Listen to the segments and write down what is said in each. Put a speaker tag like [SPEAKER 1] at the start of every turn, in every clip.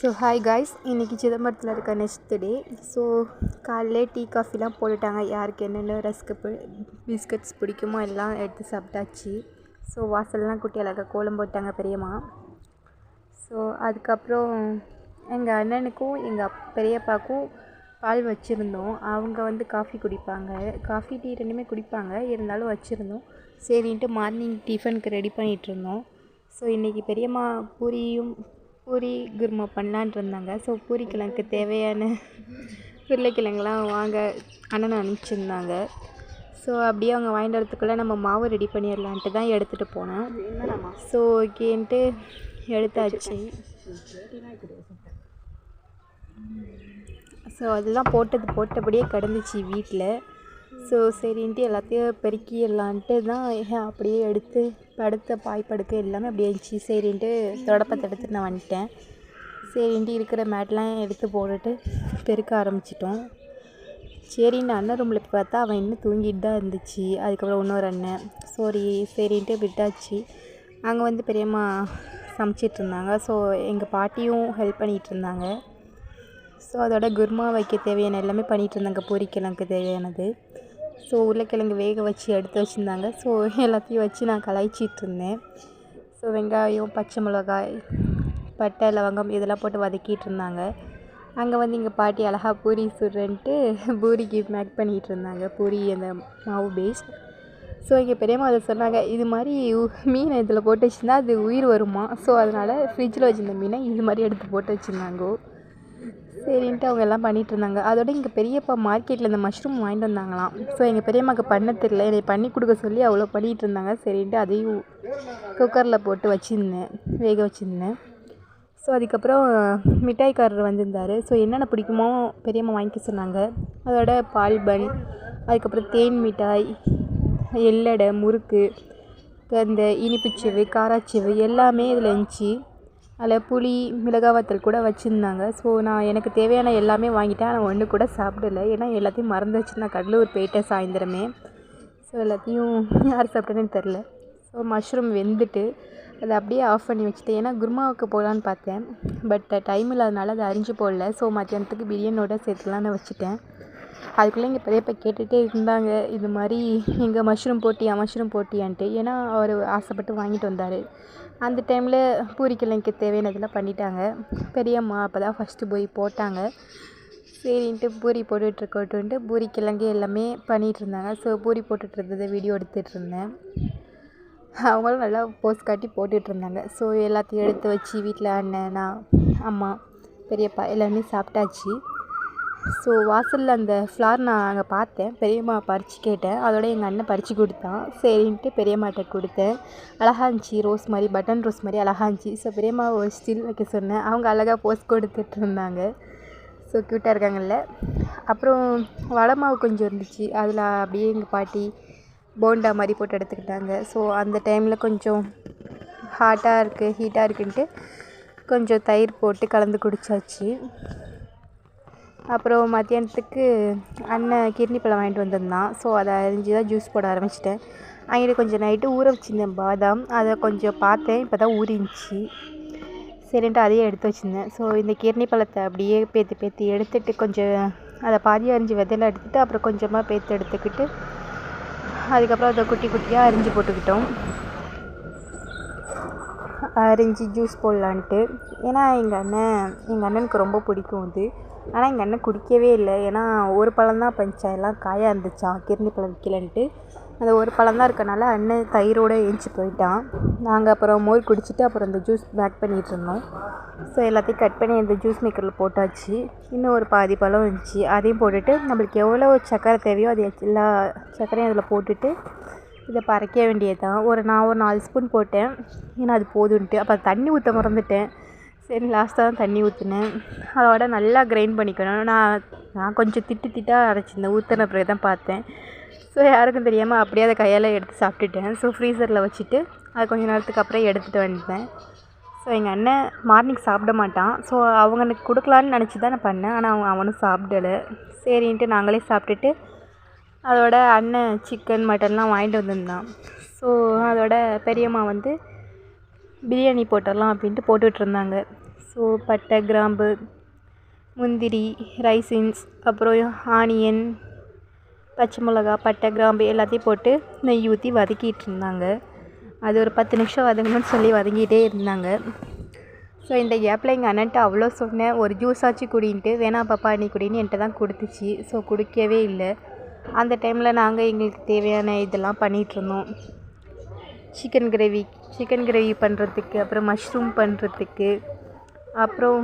[SPEAKER 1] So hi guys, இன்றைக்கி சிதம்பரத்தில் இருக்க நெக்ஸ்ட் டே. ஸோ காலையிலே டீ காஃபிலாம் போட்டுட்டாங்க. யாருக்கு என்னென்ன ரஸ்க்கு பிஸ்கட்ஸ் பிடிக்குமோ எல்லாம் எடுத்து சாப்பிட்டாச்சு. ஸோ வாசல்லாம் குட்டி அழகாக கோலம் போட்டாங்க பெரியம்மா. ஸோ அதுக்கப்புறம் எங்கள் அண்ணனுக்கும் எங்கள் பெரியப்பாவுக்கும் பால் வச்சுருந்தோம். அவங்க காஃபி குடிப்பாங்க, காஃபி டீ ரெண்டுமே குடிப்பாங்க, இருந்தாலும் வச்சுருந்தோம். சரின்ட்டு மார்னிங் டிஃபனுக்கு ரெடி பண்ணிகிட்ருந்தோம். ஸோ இன்றைக்கி பெரியம்மா பூரி குருமா பண்ணலான் இருந்தாங்க. ஸோ பூரிக்கிழங்குக்கு தேவையான உருளைக்கிழங்குலாம் வாங்க அண்ணனை அனுப்பிச்சிருந்தாங்க. ஸோ அப்படியே அவங்க வாங்கிட்டு வரத்துக்குள்ளே நம்ம மாவு ரெடி பண்ணிடலான்ட்டு தான் எடுத்துகிட்டு போனேன். ஸோ ஓகேன்ட்டு எடுத்தாச்சு. ஸோ அதெல்லாம் போட்டபடியே கிடந்துச்சு வீட்டில். ஸோ சரின்ட்டு எல்லாத்தையும் பெருக்கிடலான்ட்டு தான் அப்படியே எடுத்து பாய் படுக்க எல்லாமே அப்படியே இருந்துச்சு. சரின்ட்டு தொடப்பத்தை எடுத்துட்டு நான் வந்துட்டேன். சரின்ட்டு இருக்கிற மேட்லாம் எடுத்து போட்டுட்டு பெருக்க ஆரம்பிச்சிட்டோம். சரின்னு அண்ணன் ரூமில் பார்த்தா அவன் இன்னும் தூங்கிட்டு தான் இருந்துச்சு. அதுக்கப்புறம் இன்னொரு அண்ணன் சரின்ட்டு விட்டாச்சு. அங்கே பெரியம்மா சமைச்சிட்ருந்தாங்க. ஸோ எங்கள் பாட்டியும் ஹெல்ப் பண்ணிகிட்டு இருந்தாங்க. ஸோ அதோட குருமா வைக்க தேவையான எல்லாமே பண்ணிகிட்டு இருந்தாங்க, பூரிக்கிழங்குக்கு தேவையானது. ஸோ உருளைக்கிழங்கு வேக வச்சு எடுத்து வச்சுருந்தாங்க. ஸோ எல்லாத்தையும் வச்சு நான் கலாய்ச்சிட்டு இருந்தேன். ஸோ வெங்காயம், பச்சை மிளகாய், பட்டை, லவங்கம் இதெல்லாம் போட்டு வதக்கிட்டு இருந்தாங்க. அங்கே எங்கள் பாட்டி அழகாக பூரி சுடுறேன்ட்டு பூரிக்கு மேக் பண்ணிகிட்டு இருந்தாங்க, பூரி அந்த மாவு பேஸ்ட். ஸோ எங்கள் பெரியம்மா அதை சொன்னாங்க, இது மாதிரி மீனை இதில் போட்டு வச்சுருந்தா அது உயிர் வருமா. ஸோ அதனால் ஃப்ரிட்ஜில் வச்சுருந்த மீனை இது மாதிரி எடுத்து போட்டு வச்சுருந்தாங்கோ. சரின்ட்டு அவங்க எல்லாம் பண்ணிகிட்டு இருந்தாங்க. அதோட எங்கள் பெரியப்பா மார்க்கெட்டில் இந்த மஷ்ரூம் வாங்கிட்டு வந்தாங்களாம். ஸோ எங்கள் பெரியம்மாவுக்கு பண்ண தெரியல, என்னை பண்ணி கொடுக்க சொல்லி அவ்வளோ பண்ணிகிட்டு இருந்தாங்க. சரின்ட்டு அதையும் குக்கரில் போட்டு வேக வச்சுருந்தேன். ஸோ அதுக்கப்புறம் மிட்டாய்க்காரர் வந்திருந்தார். ஸோ என்னென்ன பிடிக்குமோ பெரியம்மா வாங்கிக்க சொன்னாங்க. அதோட பால் பன், அதுக்கப்புறம் தேன் மிட்டாய், எள்ளடை, முறுக்கு, இந்த இனிப்புச்செவு, காராச்செவு எல்லாமே இதில் இருந்துச்சு. அதில் புளி, மிளகாய் வத்தல் கூட வச்சுருந்தாங்க. ஸோ நான் எனக்கு தேவையான எல்லாமே வாங்கிட்டேன். ஆனால் ஒன்று கூட சாப்பிடலை, ஏன்னா எல்லாத்தையும் மறந்து வச்சு நான் கடலூர் போயிட்டேன் சாயந்தரமே. ஸோ எல்லாத்தையும் யார் சாப்பிட்டேன்னு தெரில. ஸோ மஷ்ரூம் வெந்துட்டு அதை அப்படியே ஆஃப் பண்ணி வச்சுட்டேன். ஏன்னா குருமாவுக்கு போகலான்னு பார்த்தேன், பட் டைம் இல்லாதனால அதை அரிஞ்சு போடல. ஸோ மத்தியானத்துக்கு பிரியாணியோட சேர்த்துலான்னு வச்சுட்டேன். அதுக்குள்ளே எங்கள் பெரியப்பா கேட்டுகிட்டே இருந்தாங்க, இது மாதிரி எங்கள் மஷ்ரூம் போட்டியான்ட்டு. ஏன்னா அவர் ஆசைப்பட்டு வாங்கிட்டு வந்தார். அந்த டைமில் பூரிக்கிழங்குக்கு தேவையானதெல்லாம் பண்ணிட்டாங்க. பெரியம்மா அப்போ தான் ஃபஸ்ட்டு போய் போட்டாங்க. சரின்ட்டு பூரி போட்டுட்ருக்கட்டுன்ட்டு பூரிக்கிழங்கு எல்லாமே பண்ணிகிட்டு இருந்தாங்க. ஸோ பூரி போட்டுட்ருந்ததை வீடியோ எடுத்துகிட்டு இருந்தேன். அவங்களும் நல்லா போஸ் காட்டி போட்டுட்ருந்தாங்க. ஸோ எல்லாத்தையும் எடுத்து வச்சு வீட்டில் அண்ணன், நான், அம்மா, பெரியப்பா எல்லாமே சாப்பிட்டாச்சு. ஸோ வாசலில் அந்த ஃப்ளார் நான் அங்கே பார்த்தேன், பெரியம்மா பறித்து கேட்டேன். அதோட எங்கள் அண்ணன் பறித்து கொடுத்தான். சரின்ட்டு பெரியம்மாட்ட கொடுத்தேன். அழகாக இருந்துச்சு, ரோஸ் மாதிரி, பட்டன் ரோஸ் மாதிரி அழகாக இருந்துச்சு. ஸோ பெரியம்மா ஒரு ஸ்டில் வைக்க சொன்னேன். அவங்க அழகாக போஸ் கொடுத்துட்டு இருந்தாங்க. ஸோ க்யூட்டாக இருக்காங்கல்ல. அப்புறம் வடை மாவு கொஞ்சம் இருந்துச்சு, அதில் அப்படியே எங்கள் பாட்டி போண்டா மாதிரி போட்டு எடுத்துக்கிட்டாங்க. ஸோ அந்த டைமில் கொஞ்சம் ஹீட்டாக இருக்குன்ட்டு கொஞ்சம் தயிர் போட்டு கலந்து குடித்தாச்சு. அப்புறம் மத்தியானத்துக்கு அண்ணன் கிர்னி பழம் வாங்கிட்டு வந்திருந்தான். ஸோ அதை அரிஞ்சு தான் ஜூஸ் போட ஆரம்பிச்சிட்டேன். அங்கே கொஞ்சம் நைட்டு ஊற வச்சுருந்தேன் பாதாம், அதை கொஞ்சம் பார்த்தேன், இப்போ தான் ஊறிஞ்சி. சரின்ட்டு அதையே எடுத்து வச்சுருந்தேன். ஸோ இந்த கிர்னி பழத்தை அப்படியே பேற்றி எடுத்துகிட்டு கொஞ்சம் அதை பாதியாக அரிஞ்சு விதையெல்லாம் எடுத்துகிட்டு அப்புறம் கொஞ்சமாக பேத்து எடுத்துக்கிட்டு அதுக்கப்புறம் அதை குட்டி குட்டியாக அரிஞ்சு போட்டுக்கிட்டோம். அரிஞ்சு ஜூஸ் போடலான்ட்டு. ஏன்னா எங்கள் அண்ணனுக்கு ரொம்ப பிடிக்கும் அது. ஆனால் எங்கள் அண்ணன் குடிக்கவே இல்லை, ஏன்னா ஒரு பழம் தான் பஞ்சா, எல்லாம் காயாக இருந்துச்சான், கிர்னி பழம் விற்கலன்ட்டு. அந்த ஒரு பழம் தான் இருக்கனால அண்ணன் தயிரோடு ஏஞ்சி போயிட்டான். நாங்கள் அப்புறம் மோர் குடிச்சிட்டு அப்புறம் இந்த ஜூஸ் பேக் பண்ணிகிட்டு இருந்தோம். ஸோ எல்லாத்தையும் கட் பண்ணி அந்த ஜூஸ் மேக்கரில் போட்டாச்சு. இன்னும் ஒரு பாதி பழம் இருந்துச்சு, அதையும் போட்டுட்டு நம்மளுக்கு எவ்வளோ சர்க்கரை தேவையோ அது எல்லா சர்க்கரையும் அதில் போட்டுட்டு இதை பறைக்க வேண்டியது தான். நான் ஒரு 4 ஸ்பூன் போட்டேன், ஏன்னா அது போதுன்ட்டு. அப்போ தண்ணி ஊற்ற மறந்துட்டேன். சரி லாஸ்ட்டாக தான் தண்ணி ஊற்றினேன். அதோட நல்லா கிரைண்ட் பண்ணிக்கணும். நான் கொஞ்சம் திட்டாக அரைச்சிருந்தேன், ஊற்றின பிறகு தான் பார்த்தேன். ஸோ யாருக்கும் தெரியாமல் அப்படியே அதை கையால் எடுத்து சாப்பிட்டுட்டேன். ஸோ ஃப்ரீசரில் வச்சுட்டு அது கொஞ்சம் நேரத்துக்கு அப்புறம் எடுத்துகிட்டு வந்துட்டேன். ஸோ எங்கள் அண்ணன் மார்னிங் சாப்பிட மாட்டான். ஸோ அவனுக்கு கொடுக்கலான்னு நினச்சி தான் நான் பண்ணேன், ஆனால் அவனும் சாப்பிடலை. சரின்ட்டு நாங்களே சாப்பிட்டுட்டு அதோட அண்ணன் சிக்கன், மட்டன்லாம் வாங்கிட்டு வந்திருந்தான். ஸோ அதோட பெரியம்மா பிரியாணி போட்டுடலாம் அப்படின்ட்டு போட்டுட்ருந்தாங்க. ஸோ பட்டை, கிராம்பு, முந்திரி, ரைசின்ஸ், அப்புறம் ஆனியன், பச்சை மிளகா, பட்டை, கிராம்பு எல்லாத்தையும் போட்டு நெய் ஊற்றி வதக்கிட்டு இருந்தாங்க. அது ஒரு 10 நிமிஷம் வதங்கணும்னு சொல்லி வதங்கிட்டே இருந்தாங்க. ஸோ இந்த கேப்பில் எங்கள் அண்ணன்ட்ட அவ்வளோ சொன்னேன், ஒரு ஜூஸ் ஆச்சு குடின்ட்டு. வேணாம் பாப்பா நீ குடின்னு என்கிட்ட தான் கொடுத்துச்சு. ஸோ குடிக்கவே இல்லை. அந்த டைமில் நாங்கள் எங்களுக்கு தேவையான இதெல்லாம் பண்ணிகிட்ருந்தோம். சிக்கன் கிரேவி பண்ணுறதுக்கு, அப்புறம் மஷ்ரூம் பண்ணுறதுக்கு, அப்புறம்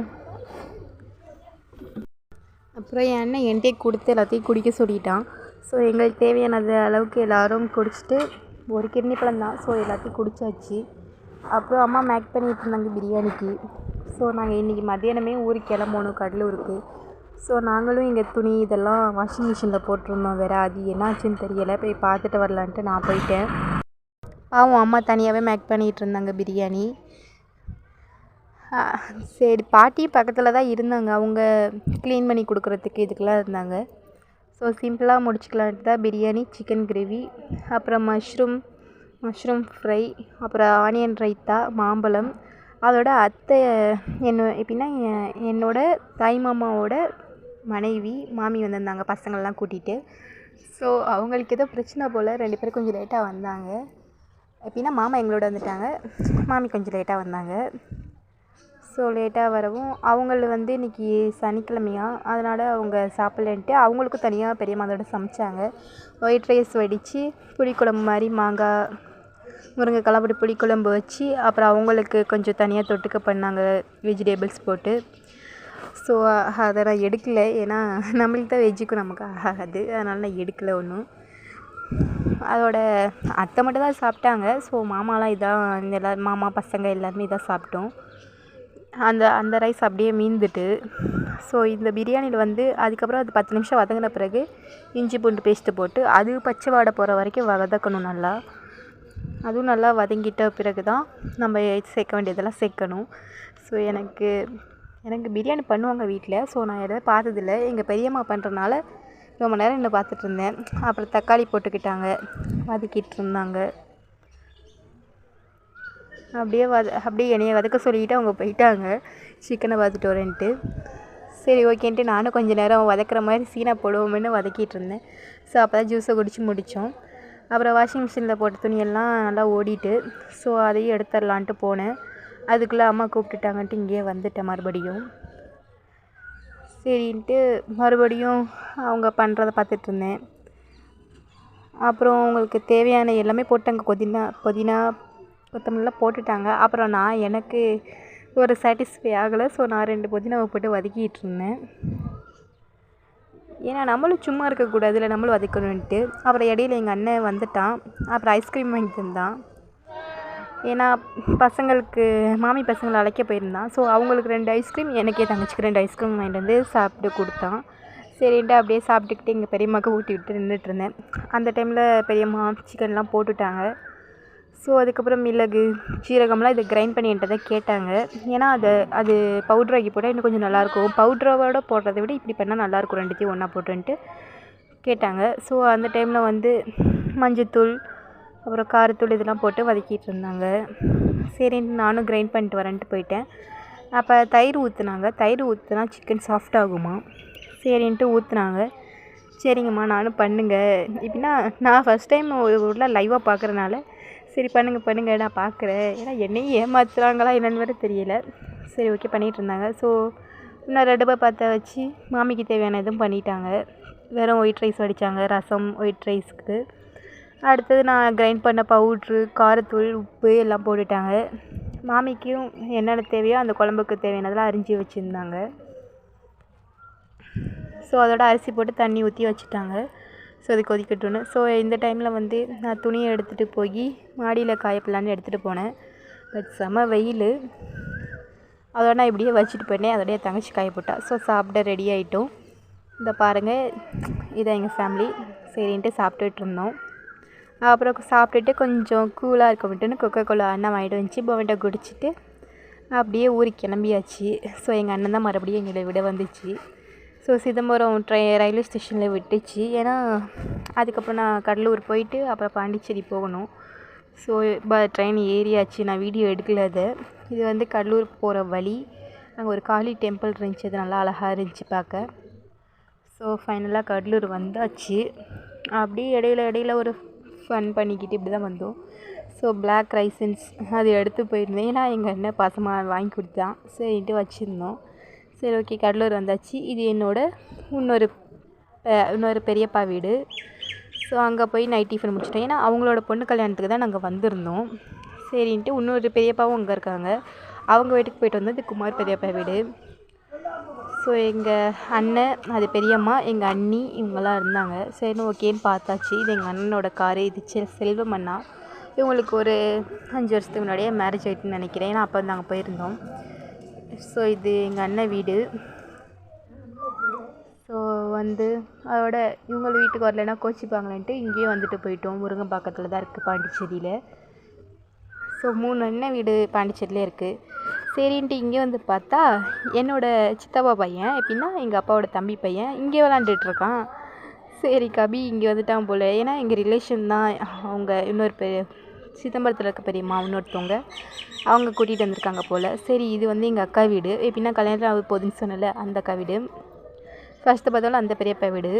[SPEAKER 1] என் அண்ணன் என்கிட்டே கொடுத்து எல்லாத்தையும் குடிக்க சொல்லிட்டான். ஸோ எங்களுக்கு தேவையானது அளவுக்கு எல்லோரும் குடிச்சிட்டு, ஒரு கிட்னி பழம் தான். ஸோ எல்லாத்தையும் குடித்தாச்சு. அப்புறம் அம்மா மேக் பண்ணிகிட்டு இருந்தாங்க பிரியாணிக்கு. ஸோ நாங்கள் இன்றைக்கி மத்தியானமே ஊருக்கு கிளம்பணும் கடலூருக்கு. ஸோ நாங்களும் எங்கள் துணி இதெல்லாம் வாஷிங் மிஷினில் போட்டிருந்தோம். வேறு அது என்னாச்சுன்னு தெரியலை, போய் பார்த்துட்டு வரலான்ட்டு நான் போயிட்டேன். பாவம் அம்மா தனியாகவே மேக் பண்ணிகிட்டு இருந்தாங்க பிரியாணி. சரி, பாட்டி பக்கத்தில் தான் இருந்தாங்க, அவங்க க்ளீன் பண்ணி கொடுக்குறதுக்கு இதுக்கெல்லாம் இருந்தாங்க. ஸோ சிம்பிளாக முடிச்சுக்கலான்ட்டு தான் பிரியாணி, சிக்கன் கிரேவி, அப்புறம் மஷ்ரூம் ஃப்ரை, அப்புறம் ஆனியன் ரைத்தா, மாம்பழம். அதோட அத்தை எப்படின்னா என்னோட தாய் மாமாவோட மாமி வந்திருந்தாங்க பசங்களெலாம் கூட்டிகிட்டு. ஸோ அவங்களுக்கு ஏதோ பிரச்சனை போல், 2 பேரும் கொஞ்சம் லேட்டாக வந்தாங்க. எப்படின்னா மாமா எங்களோட வந்துட்டாங்க, மாமி கொஞ்சம் லேட்டாக வந்தாங்க. ஸோ லேட்டாக வரவும் அவங்கள இன்றைக்கி சனிக்கிழமையா, அதனால் அவங்க சாப்பிட்லன்ட்டு அவங்களுக்கும் தனியாக பெரியம்மாவோட சமைச்சாங்க. ஒயிட் ரைஸ் வடித்து புளிக்குழம்பு மாதிரி மாங்காய், முருங்கைக்காலாம் போட்டு புளிக்குழம்பு வச்சு, அப்புறம் அவங்களுக்கு கொஞ்சம் தனியாக தொட்டுக்க பண்ணாங்க வெஜிடேபிள்ஸ் போட்டு. ஸோ அதை நான் எடுக்கலை, ஏன்னா நம்மளுக்கு தான் வெஜ்ஜுக்கும் நமக்கு ஆகாது, அதனால் நான் எடுக்கலை ஒன்றும். அதோட அத்தை மட்டும் தான் சாப்பிட்டாங்க. ஸோ மாமாலாம் இதான் மாமா பசங்க எல்லாருமே இதான் சாப்பிட்டோம். அந்த ரைஸ் அப்படியே மீந்துட்டு. ஸோ இந்த பிரியாணியில் அதுக்கப்புறம் அது 10 நிமிஷம் வதங்கின பிறகு இஞ்சி பூண்டு பேஸ்ட்டு போட்டு அது பச்சை வாடை போகிற வரைக்கும் வதக்கணும் நல்லா. அதுவும் நல்லா வதங்கிட்ட பிறகு தான் நம்ம சேர்க்க வேண்டியதெல்லாம் சேர்க்கணும். ஸோ எனக்கு பிரியாணி பண்ணுவாங்க வீட்டில். ஸோ நான் எதாவது பார்த்ததில்ல, எங்கள் பெரியம்மா பண்ணுறனால ரொம்ப நேரம் இன்னும் பார்த்துட்ருந்தேன். அப்புறம் தக்காளி போட்டுக்கிட்டாங்க, வதக்கிட்டு இருந்தாங்க. அப்படியே என்னையை வதக்க சொல்லிவிட்டு அவங்க போயிட்டாங்க, சிக்கனை பார்த்துட்டு வரேன்ட்டு. சரி ஓகேன்ட்டு நானும் கொஞ்சம் நேரம் வதக்கிற மாதிரி சீனா போடுவோம்னு வதக்கிட்டு இருந்தேன். ஸோ அப்போ தான் ஜூஸை குடித்து முடித்தோம். அப்புறம் வாஷிங் மிஷினில் போட்ட துணியெல்லாம் நல்லா ஓடிட்டு, ஸோ அதையும் எடுத்துடலான்ட்டு போனேன். அதுக்குள்ளே அம்மா கூப்பிட்டுட்டாங்கன்ட்டு இங்கேயே வந்துட்டேன் மறுபடியும். சரின்ட்டு மறுபடியும் அவங்க பண்ணுறத பார்த்துட்ருந்தேன். அப்புறம் அவங்களுக்கு தேவையான எல்லாமே போட்டாங்க, புதினா கொத்தமல்லாம் போட்டுட்டாங்க. அப்புறம் எனக்கு ஒரு சாட்டிஸ்ஃபை ஆகலை. ஸோ நான் 2 புதினாவை போட்டு வதக்கிட்டு இருந்தேன். ஏன்னா நம்மளும் சும்மா இருக்கக்கூடாது, இல்லை நம்மளும் வதக்கணுன்ட்டு. அப்புறம் இடையில எங்கள் அண்ணன் வந்துட்டான். அப்புறம் ஐஸ்கிரீம் வாங்கிட்டு இருந்தான். ஏன்னா மாமி பசங்களை அழைக்க போயிருந்தான். ஸோ அவங்களுக்கு 2 ஐஸ்கிரீம், எனக்கே தங்கச்சிக்கு 2 ஐஸ்கிரீம் வாங்கிட்டு வந்து சாப்பிட்டு கொடுத்தான். சரின்ட்டு அப்படியே சாப்பிட்டுக்கிட்டு எங்கள் பெரியம்மாவுக்கு ஊட்டி விட்டு நின்றுட்டுருந்தேன். அந்த டைமில் பெரியம்மா சிக்கன்லாம் போட்டுட்டாங்க. ஸோ அதுக்கப்புறம் மிளகு, சீரகம்லாம் இதை கிரைண்ட் பண்ணி என்கிட்ட தான் கேட்டாங்க. ஏன்னா அது பவுட்ராக்கி போட்டால் இன்னும் கொஞ்சம் நல்லாயிருக்கும், பவுட்ரோட போடுறத விட இப்படி பண்ணால் நல்லாயிருக்கும், 2த்தையும் ஒன்றா போட்டுன்ட்டு கேட்டாங்க. ஸோ அந்த டைமில் மஞ்சத்தூள், அப்புறம் காரத்தூள் இதெல்லாம் போட்டு வதக்கிட்டு இருந்தாங்க. சரின்ட்டு நானும் கிரைண்ட் பண்ணிட்டு வரேன்ட்டு போயிட்டேன். அப்போ தயிர் ஊற்றுனா சிக்கன் சாஃப்ட் ஆகுமா, சரின்ட்டு ஊற்றுனாங்க. சரிங்கம்மா நானும் பண்ணுங்க, எப்படின்னா நான் ஃபஸ்ட் டைம் ஊரில் லைவாக பார்க்குறனால சரி பண்ணுங்க நான் பார்க்குறேன், ஏன்னா என்னையும் ஏமாத்துறாங்களா என்னென்னு வேறு தெரியல. சரி ஓகே பண்ணிகிட்டு இருந்தாங்க. ஸோ இன்னும் 2 பேர் பார்த்த வச்சு மாமிக்கு தேவையான இதுவும் பண்ணிட்டாங்க. வெறும் ஒயிட் ரைஸ் வடித்தாங்க, ரசம், ஒயிட் ரைஸ்க்கு. அடுத்தது நான் கிரைண்ட் பண்ண பவுட்ரு, காரத்தூள், உப்பு எல்லாம் போட்டுட்டாங்க. மாமிக்கும் என்னென்ன தேவையோ அந்த குழம்புக்கு தேவையானதெல்லாம் அரிஞ்சு வச்சுருந்தாங்க. ஸோ அதோட அரிசி போட்டு தண்ணி ஊற்றி வச்சுட்டாங்க. ஸோ அது கொதிக்கட்டும்னு. ஸோ இந்த டைமில் நான் துணியை எடுத்துகிட்டு போய் மாடியில் காயப்படலான்னு எடுத்துகிட்டு போனேன். பட் செம வெயில், அதோட நான் இப்படியே வச்சுட்டு போயிட்டேன். அதோடய தங்கச்சி காயப்போட்டா. ஸோ சாப்பிட ரெடி ஆகிட்டோம். இந்த பாருங்கள், இதான் எங்கள் ஃபேமிலி. சரின்ட்டு சாப்பிட்டுட்டு இருந்தோம். அப்புறம் சாப்பிட்டுட்டு கொஞ்சம் கூலாக இருக்க விட்டுன்னு கொக்கோலா அண்ணன் வாங்கிட்டு வந்துச்சு, பொமெட்டோ குடிச்சிட்டு அப்படியே ஊருக்கு கிளம்பியாச்சு. ஸோ எங்கள் அண்ணன் தான் மறுபடியும் எங்களை விட வந்துச்சு. ஸோ சிதம்பரம் ரயில்வே ஸ்டேஷனில் விட்டுச்சு. ஏன்னா அதுக்கப்புறம் நான் கடலூர் போயிட்டு அப்புறம் பாண்டிச்சேரி போகணும். ஸோ ட்ரெயின் ஏறியாச்சு. நான் வீடியோ எடுக்கல. அது இது கடலூர் போகிற வழி. அங்கே ஒரு காளி டெம்பிள் இருந்துச்சு, அது நல்லா அழகாக இருந்துச்சு பார்க்க. ஸோ ஃபைனலாக கடலூர் வந்தாச்சு. அப்படியே இடையில ஒரு ஃபன் பண்ணிக்கிட்டு இப்படி தான் வந்தோம். ஸோ பிளாக் ரைசன்ஸ் அது எடுத்து போயிருந்தேன், ஏன்னா எங்கள் அண்ணன் பாசமாக வாங்கி கொடுத்தான், சரின்ட்டு வச்சுருந்தோம். சரி ஓகே, கடலூர் வந்தாச்சு. இது இன்னொரு பெரியப்பா வீடு. ஸோ அங்கே போய் நைட் டிஃபன் முடிச்சிட்டோம், ஏன்னா அவங்களோட பொண்ணு கல்யாணத்துக்கு தான் நாங்கள் வந்திருந்தோம். சரின்ட்டு இன்னொரு பெரியப்பாவும் அங்கே இருக்காங்க, அவங்க வீட்டுக்கு போயிட்டு வந்தோம். இது குமார் பெரியப்பா வீடு. ஸோ எங்கள் அண்ணன், அது பெரியம்மா, எங்கள் அண்ணி இவங்கெல்லாம் இருந்தாங்க. சரின்னு ஓகேன்னு பார்த்தாச்சு. இது எங்கள் அண்ணனோட காரு. இது செல்வம் அண்ணா. இவங்களுக்கு ஒரு 5 வருஷத்துக்கு முன்னாடியே மேரேஜ் ஆகிட்டுன்னு நினைக்கிறேன், ஏன்னா அப்போ நாங்கள் போயிருந்தோம். ஸோ இது எங்கள் அண்ணன் வீடு. ஸோ அதோட இவங்க வீட்டுக்கு வரலைன்னா கோச்சிப்பாங்களேன்ட்டு இங்கேயே வந்துட்டு போயிட்டோம். முருங்கம்பாக்கத்தில் தான் இருக்குது, பாண்டிச்சேரியில். ஸோ 3 அண்ணன் வீடு பாண்டிச்சேரியிலே இருக்குது. சரின்ட்டு இங்கே வந்து பார்த்தா என்னோடய சித்தப்பா பையன், எப்படின்னா எங்கள் அப்பாவோட தம்பி பையன், இங்கே விளாண்டுட்ருக்கான். சரி கபி இங்கே வந்துட்டான் போல், ஏன்னா எங்கள் ரிலேஷன் தான். அவங்க இன்னொரு சிதம்பரத்தில் இருக்க பெரியம்மா இன்னொருத்தவங்க, அவங்க கூட்டிகிட்டு வந்திருக்காங்க போல். சரி இது எங்கள் அக்கா வீடு, எப்படின்னா கல்யாணம் ஆக போகுதுன்னு சொன்னல, அந்த அக்கா வீடு. ஃபஸ்ட்டு பார்த்தாலும் அந்த பெரியப்பா வீடு.